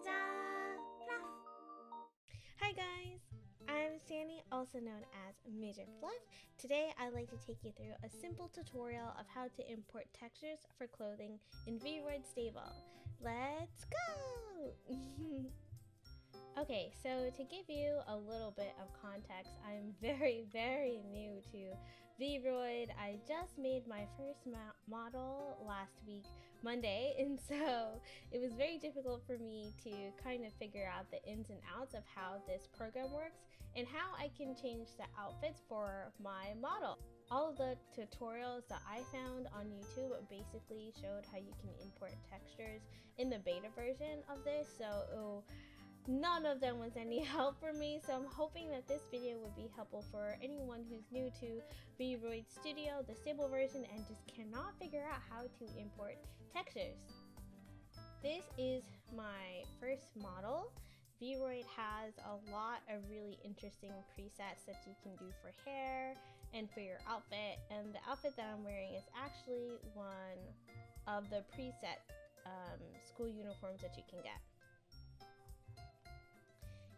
Hi guys, I'm Sandy, also known as Major Fluff. Today I'd like to take you through a simple tutorial of how to import textures for clothing in VROID Stable. Let's go! Okay, so to give you a little bit of context, I'm very new to VROID. I just made my first model last week, Monday, and so it was very difficult for me to kind of figure out the ins and outs of how this program works and how I can change the outfits for my model. All of the tutorials that I found on YouTube basically showed how you can import textures in the beta version of this, so none of them was any help for me, so I'm hoping that this video would be helpful for anyone who's new to VROID Studio, the stable version, and just cannot figure out how to import textures. This is my first model. VROID has a lot of really interesting presets that you can do for hair and for your outfit, and the outfit that I'm wearing is actually one of the preset school uniforms that you can get.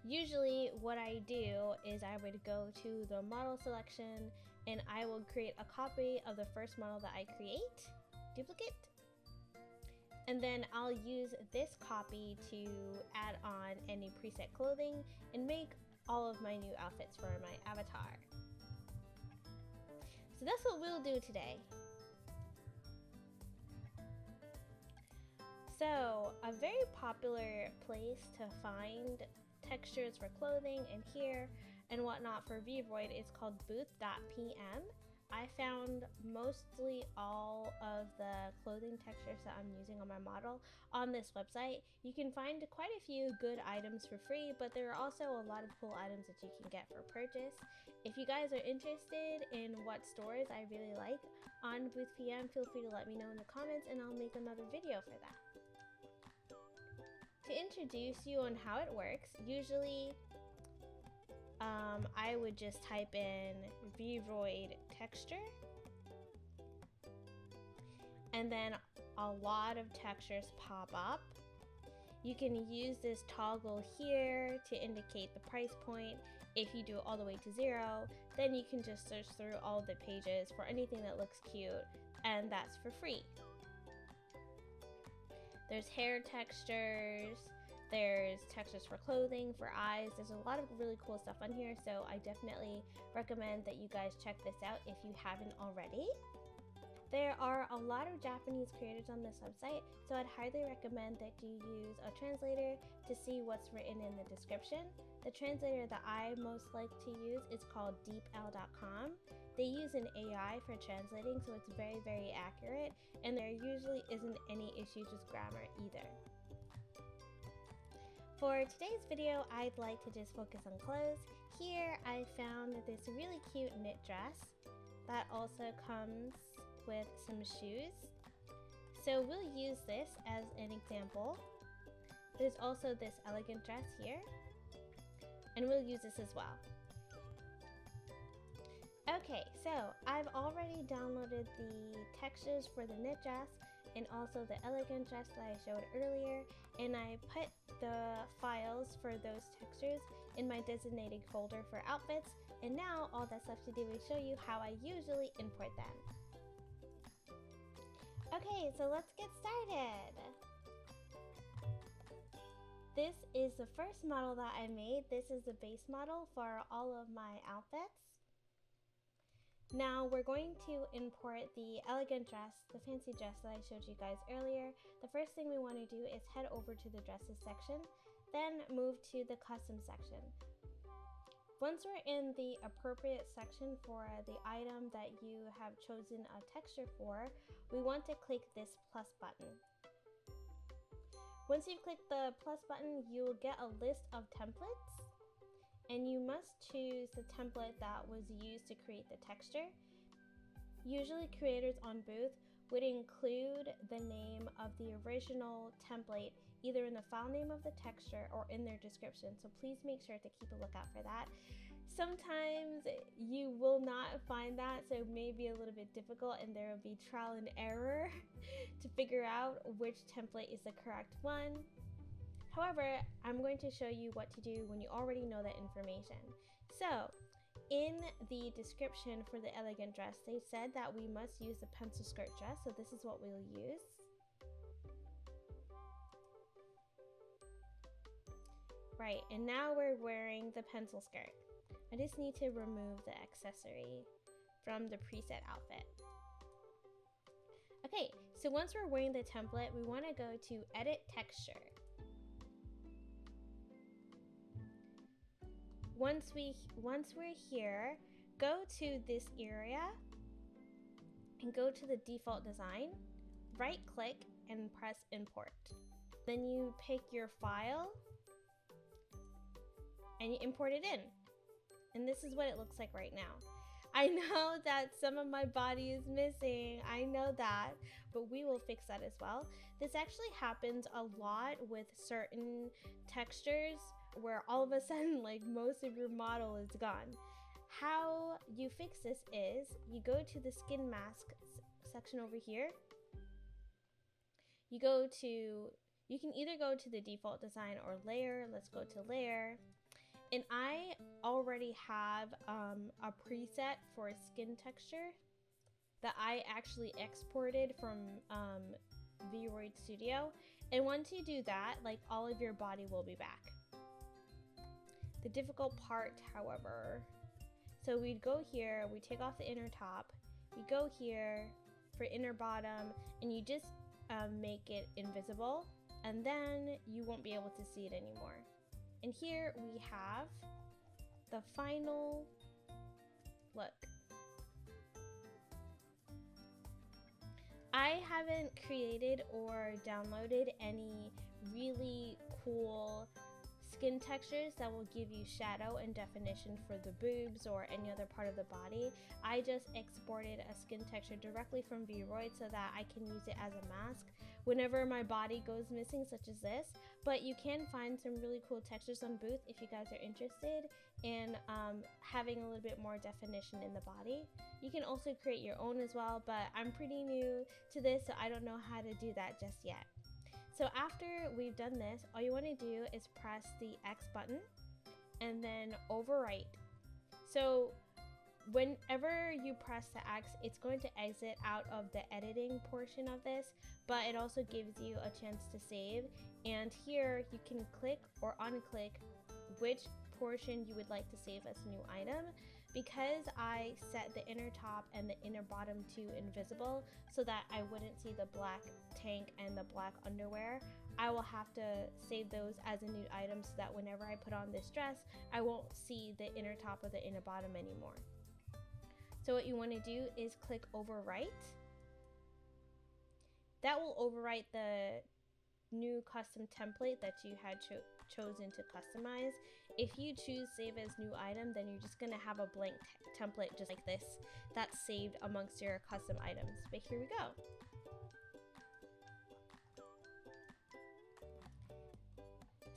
Usually what I do is I would go to the model selection and I will create a copy of the first model that I create, duplicate, and then I'll use this copy to add on any preset clothing and make all of my new outfits for my avatar. So that's what we'll do today. So a very popular place to find textures for clothing and hair and whatnot for VROID is called booth.pm. I found mostly all of the clothing textures that I'm using on my model on this website. You can find quite a few good items for free, but there are also a lot of cool items that you can get for purchase. If you guys are interested in what stores I really like on booth.pm, feel free to let me know in the comments and I'll make another video for that. To introduce you on how it works, usually I would just type in VROID texture, and then a lot of textures pop up. You can use this toggle here to indicate the price point. If you do it all the way to 0, then you can just search through all the pages for anything that looks cute, and that's for free. There's hair textures, there's textures for clothing, for eyes. There's a lot of really cool stuff on here, so I definitely recommend that you guys check this out if you haven't already. There are a lot of Japanese creators on this website, so I'd highly recommend that you use a translator to see what's written in the description. The translator that I most like to use is called deepl.com. They use an AI for translating, so it's very accurate, and there usually isn't any issues with grammar either. For today's video, I'd like to just focus on clothes. Here I found this really cute knit dress that also comes with some shoes. So we'll use this as an example. There's also this elegant dress here, and we'll use this as well. Okay, so I've already downloaded the textures for the knit dress and also the elegant dress that I showed earlier, and I put the files for those textures in my designated folder for outfits, and now all that's left to do is show you how I usually import them. Okay, so let's get started. This is the first model that I made. This is the base model for all of my outfits. Now we're going to import the elegant dress, the fancy dress that I showed you guys earlier. The first thing we want to do is head over to the dresses section, then move to the custom section. Once we're in the appropriate section for the item that you have chosen a texture for, we want to click this plus button. Once you've clicked the plus button, you will get a list of templates, and you must choose the template that was used to create the texture. Usually creators on Booth would include the name of the original template either in the file name of the texture or in their description, so please make sure to keep a lookout for that. Sometimes you will not find that, so it may be a little bit difficult and there will be trial and error to figure out which template is the correct one. However, I'm going to show you what to do when you already know that information. So, in the description for the elegant dress, they said that we must use the pencil skirt dress, so this is what we'll use. Right, and now we're wearing the pencil skirt. I just need to remove the accessory from the preset outfit. Okay, so once we're wearing the template, we want to go to Edit Texture. Once we're here, go to this area and go to the default design, right click and press import. Then you pick your file and you import it in. And this is what it looks like right now. I know that some of my body is missing, I know that, but we will fix that as well. This actually happens a lot with certain textures where all of a sudden like most of your model is gone. How you fix this is you go to the skin mask section over here. You can either go to the default design or layer. Let's go to layer. And I already have a preset for skin texture that I actually exported from VROID Studio. And once you do that, like all of your body will be back. The difficult part, however, so we'd go here, we take off the inner top, you go here for inner bottom, and you just make it invisible, and then you won't be able to see it anymore. And here we have the final look. I haven't created or downloaded any really cool skin textures that will give you shadow and definition for the boobs or any other part of the body. I just exported a skin texture directly from VROID so that I can use it as a mask whenever my body goes missing, such as this. But you can find some really cool textures on Booth if you guys are interested in having a little bit more definition in the body. You can also create your own as well, but I'm pretty new to this, so I don't know how to do that just yet. So after we've done this, all you want to do is press the X button and then overwrite. So whenever you press the X, it's going to exit out of the editing portion of this, but it also gives you a chance to save. And here you can click or unclick which portion you would like to save as a new item. Because I set the inner top and the inner bottom to invisible so that I wouldn't see the black tank and the black underwear, I will have to save those as a new item so that whenever I put on this dress, I won't see the inner top or the inner bottom anymore. So what you want to do is click overwrite. That will overwrite the new custom template that you had chosen to customize. If you choose save as new item, then you're just gonna have a blank template just like this that's saved amongst your custom items. But here we go.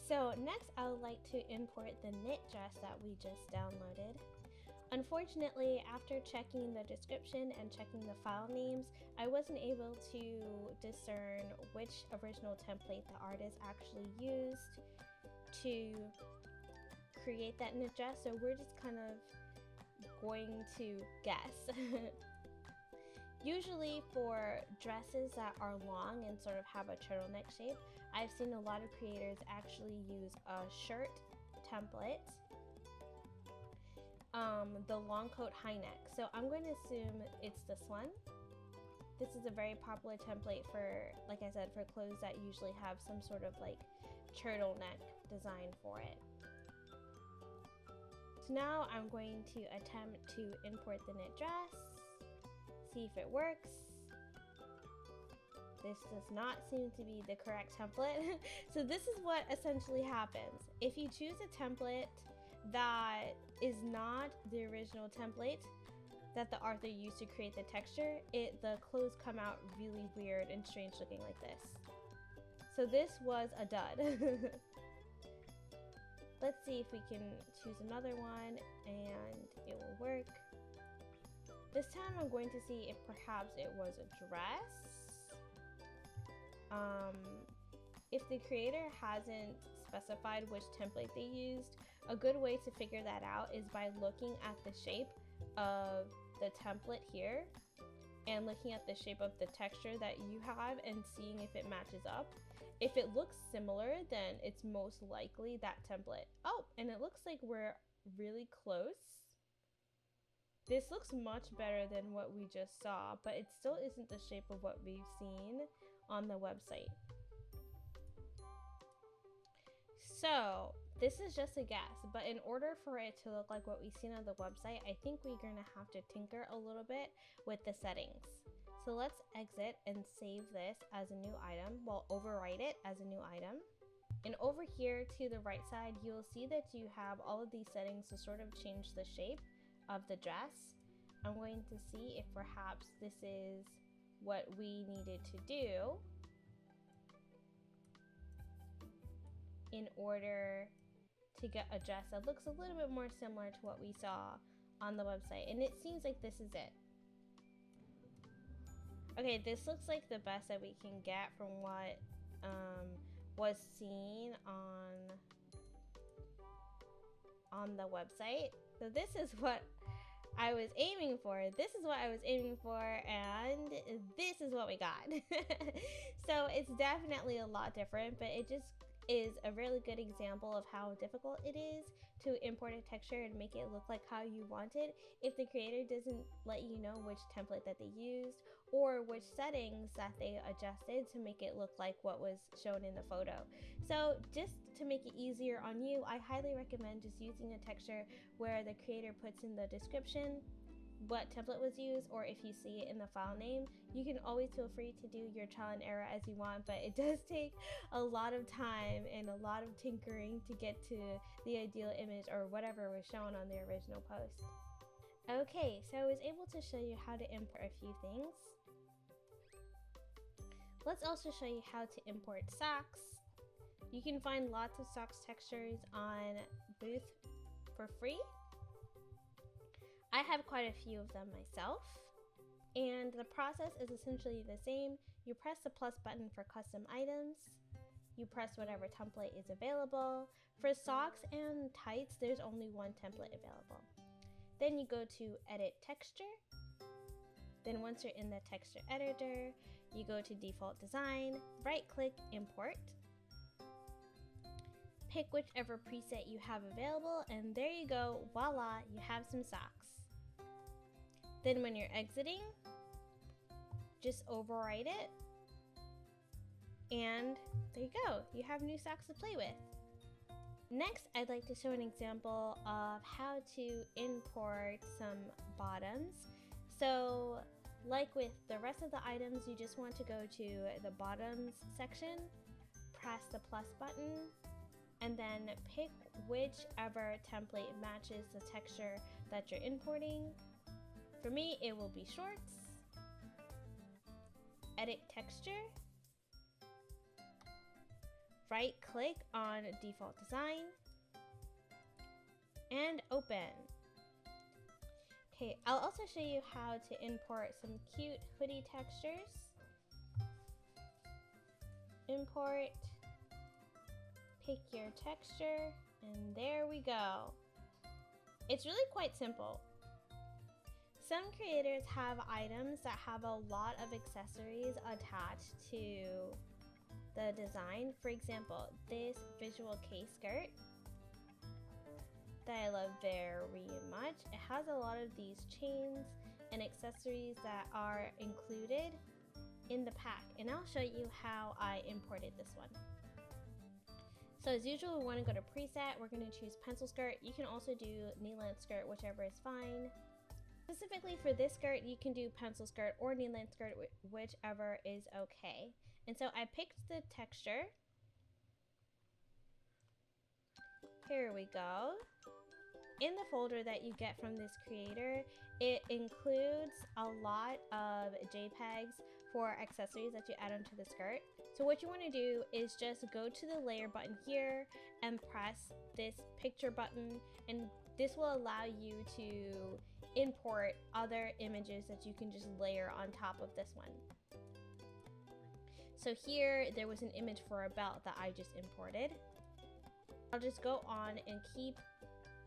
So next I would like to import the knit dress that we just downloaded. Unfortunately, after checking the description and checking the file names, I wasn't able to discern which original template the artist actually used to create that knit dress, so we're just kind of going to guess. Usually for dresses that are long and sort of have a turtleneck shape, I've seen a lot of creators actually use a shirt template, the long coat high neck. So I'm going to assume it's this one. This is a very popular template for, like I said, for clothes that usually have some sort of like turtleneck design for it. So now I'm going to attempt to import the knit dress, see if it works. This does not seem to be the correct template. So this is what essentially happens. If you choose a template that is not the original template that the author used to create the texture, the clothes come out really weird and strange looking like this. So this was a dud. Let's see if we can choose another one and it will work. This time I'm going to see if perhaps it was a dress. If the creator hasn't specified which template they used, a good way to figure that out is by looking at the shape of the template here and looking at the shape of the texture that you have and seeing if it matches up. If it looks similar, then it's most likely that template. Oh, and it looks like we're really close. This looks much better than what we just saw, but it still isn't the shape of what we've seen on the website. So this is just a guess, but in order for it to look like what we've seen on the website, I think we're gonna have to tinker a little bit with the settings. So let's exit and save this as a new item. Well, overwrite it as a new item. And over here to the right side, you'll see that you have all of these settings to sort of change the shape of the dress. I'm going to see if perhaps this is what we needed to do in order to get a dress that looks a little bit more similar to what we saw on the website. And it seems like this is it. Okay, this looks like the best that we can get from what was seen on the website. So this is what I was aiming for. This is what I was aiming for, and this is what we got. So it's definitely a lot different, but it just is a really good example of how difficult it is to import a texture and make it look like how you want it if the creator doesn't let you know which template that they used or which settings that they adjusted to make it look like what was shown in the photo. So just to make it easier on you, I highly recommend just using a texture where the creator puts in the description what template was used, or if you see it in the file name. You can always feel free to do your trial and error as you want, but it does take a lot of time and a lot of tinkering to get to the ideal image or whatever was shown on the original post. Okay, so I was able to show you how to import a few things. Let's also show you how to import socks. You can find lots of socks textures on Booth for free. I have quite a few of them myself, and the process is essentially the same. You press the plus button for custom items. You press whatever template is available. For socks and tights, there's only one template available. Then you go to edit texture. Then once you're in the texture editor, you go to default design, right click, import. Pick whichever preset you have available, and there you go, voila, you have some socks. Then when you're exiting, just overwrite it, and there you go, you have new socks to play with. Next, I'd like to show an example of how to import some bottoms. So like with the rest of the items, you just want to go to the bottoms section, press the plus button, and then pick whichever template matches the texture that you're importing. For me, it will be shorts. Edit texture. Right click on default design and open. Okay, I'll also show you how to import some cute hoodie textures. Import, pick your texture, and there we go. It's really quite simple. Some creators have items that have a lot of accessories attached to the design. For example, this visual case skirt that I love very much. It has a lot of these chains and accessories that are included in the pack, and I'll show you how I imported this one. So as usual, we want to go to preset. We're going to choose pencil skirt. You can also do knee-length skirt, whichever is fine. Specifically for this skirt, you can do pencil skirt or knee-length skirt, whichever is okay. And so I picked the texture. Here we go. In the folder that you get from this creator, it includes a lot of JPEGs for accessories that you add onto the skirt. So what you want to do is just go to the layer button here and press this picture button, and this will allow you to import other images that you can just layer on top of this one. So here there was an image for a belt that I just imported. I'll just go on and keep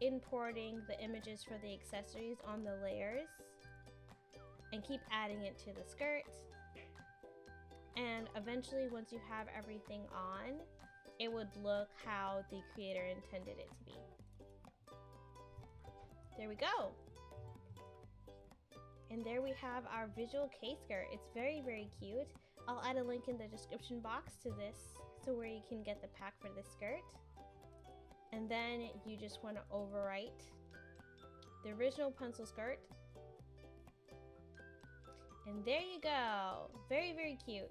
importing the images for the accessories on the layers and keep adding it to the skirt. And eventually, once you have everything on, it would look how the creator intended it to be. There we go. And there we have our visual K-skirt. It's very, very cute. I'll add a link in the description box to this, so where you can get the pack for this skirt. And then you just want to overwrite the original pencil skirt. And there you go. Very, very cute.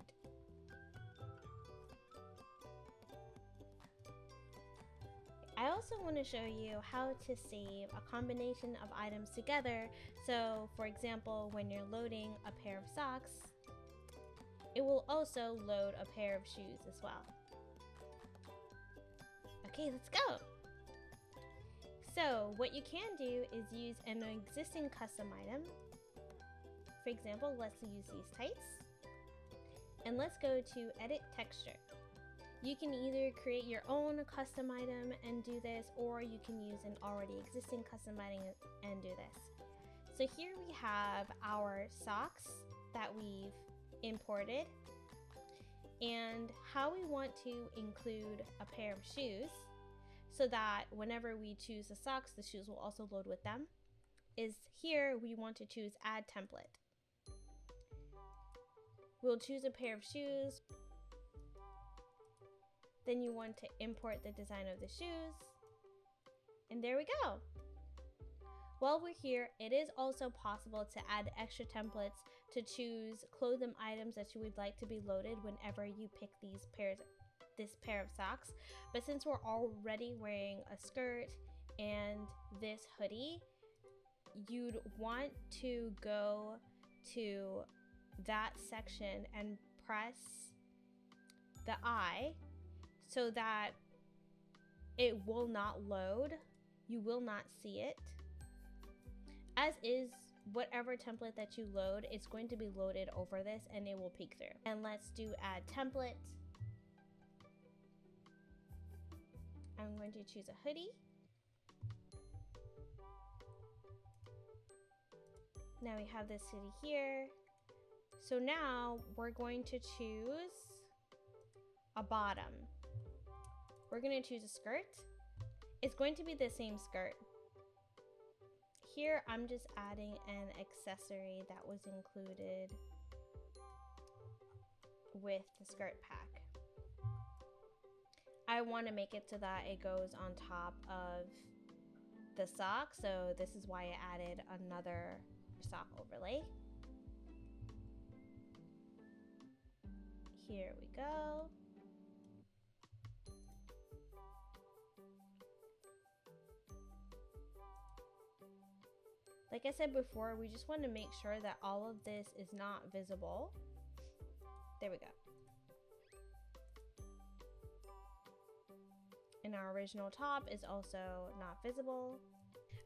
I also want to show you how to save a combination of items together. So for example, when you're loading a pair of socks, it will also load a pair of shoes as well. Okay, let's go. So what you can do is use an existing custom item. For example, let's use these tights. And let's go to edit texture. You can either create your own custom item and do this, or you can use an already existing custom item and do this. So here we have our socks that we've imported and how we want to include a pair of shoes so that whenever we choose the socks, the shoes will also load with them. Is here we want to choose add template. We'll choose a pair of shoes. Then you want to import the design of the shoes. And there we go. While we're here, it is also possible to add extra templates to choose clothing items that you would like to be loaded whenever you pick this pair of socks. But since we're already wearing a skirt and this hoodie, you'd want to go to that section and press the I so that it will not load. You will not see it. As is, whatever template that you load, it's going to be loaded over this and it will peek through. And let's do add template. I'm going to choose a hoodie. Now we have this hoodie here. So now we're going to choose a bottom. We're going to choose a skirt. It's going to be the same skirt. Here I'm just adding an accessory that was included with the skirt pack. I want to make it so that it goes on top of the sock, so this is why I added another sock overlay. Here we go. Like I said before, we just want to make sure that all of this is not visible. There we go. And our original top is also not visible.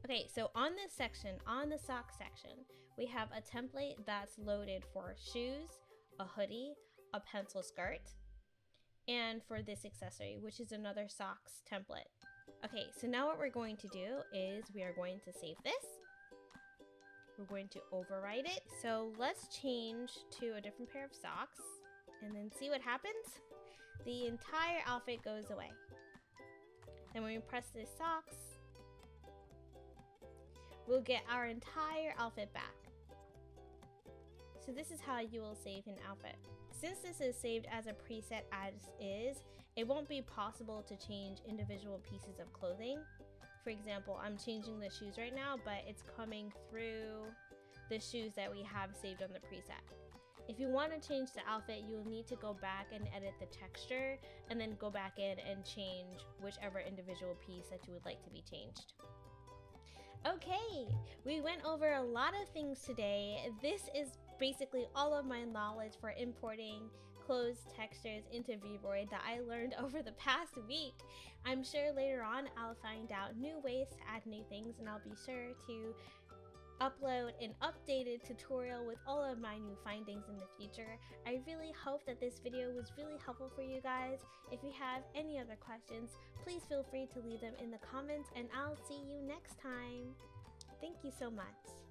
Okay, so on this section, on the sock section, we have a template that's loaded for shoes, a hoodie, a pencil skirt, and for this accessory, which is another socks template. Okay, so now what we're going to do is we are going to save this. We're going to overwrite it. So let's change to a different pair of socks and then see what happens. The entire outfit goes away. Then when we press this socks, we'll get our entire outfit back. So this is how you will save an outfit. Since this is saved as a preset as is, it won't be possible to change individual pieces of clothing. For example, I'm changing the shoes right now, but it's coming through the shoes that we have saved on the preset. If you want to change the outfit, you'll need to go back and edit the texture and then go back in and change whichever individual piece that you would like to be changed. Okay, we went over a lot of things today. This is basically all of my knowledge for importing clothes textures into VROID that I learned over the past week. I'm sure later on I'll find out new ways to add new things, and I'll be sure to upload an updated tutorial with all of my new findings in the future. I really hope that this video was really helpful for you guys. If you have any other questions, please feel free to leave them in the comments, and I'll see you next time. Thank you so much.